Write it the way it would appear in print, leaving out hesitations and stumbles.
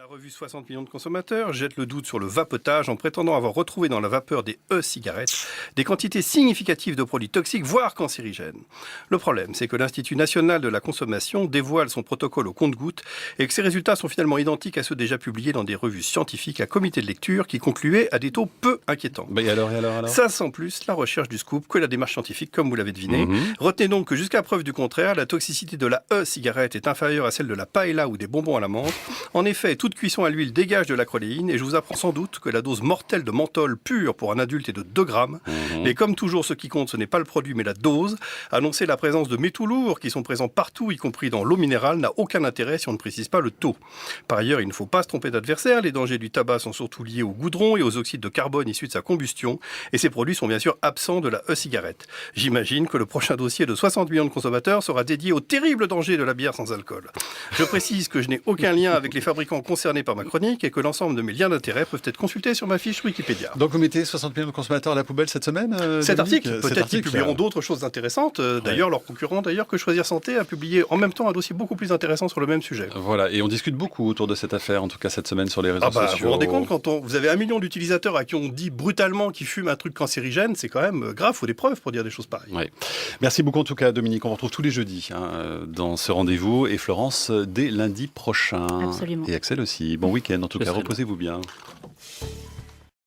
revue 60 millions de consommateurs jette le doute sur le vapotage en prétendant avoir retrouvé dans la vapeur des e-cigarettes des quantités significatives de produits toxiques, voire cancérigènes. Le problème, c'est que l'Institut national de la consommation dévoile son protocole au compte-gouttes et que ses résultats sont finalement identiques à ceux déjà publiés dans des revues scientifiques à comité de lecture qui concluaient à des taux peu inquiétants. Et alors Ça sent plus la recherche du scoop que la démarche scientifique, comme vous l'avez deviné. Retenez donc que jusqu'à preuve du contraire, la toxicité de la e-cigarette est inférieure à celle de la paella ou des bonbons à la menthe. En effet, toute cuisson à l'huile dégage de l'acroléine et je vous apprends sans doute que la dose mortelle de menthol pur pour un adulte est de 2 grammes. Mais comme toujours, ce qui compte, ce n'est pas le produit mais la dose. Annoncer la présence de métaux lourds qui sont présents partout, y compris dans l'eau minérale, n'a aucun intérêt si on ne précise pas le taux. Par ailleurs, il ne faut pas se tromper d'adversaire. Les dangers du tabac sont surtout liés au goudron et aux oxydes de carbone issus de sa combustion. Et ces produits sont bien sûr absents de la e-cigarette. J'imagine que le prochain dossier de 60 millions de consommateurs sera dédié au terrible danger de la bière sans alcool. Je précise que je n'ai aucun lien avec les fabricants concernés par ma chronique et que l'ensemble de mes liens d'intérêt peuvent être consultés sur ma fiche Wikipédia. Donc vous mettez 60 millions de consommateurs à la poubelle cette semaine Cet article, peut-être qu'ils article, publieront d'autres choses intéressantes. D'ailleurs, leur concurrent, que Choisir Santé a publié en même temps un dossier beaucoup plus intéressant sur le même sujet. Voilà, et on discute beaucoup autour de cette affaire, en tout cas cette semaine sur les réseaux sociaux. Vous vous rendez compte, quand vous avez 1 million d'utilisateurs à qui on dit brutalement qu'ils fument un truc cancérigène, c'est quand même grave, il faut des preuves pour dire des choses pareilles. Oui. Merci beaucoup en tout cas Dominique, on vous retrouve tous les jeudis dans ce rendez-vous et Florence dès lundi prochain. Absolument. Et Axel aussi. Bon week-end en tout cas, reposez-vous bien.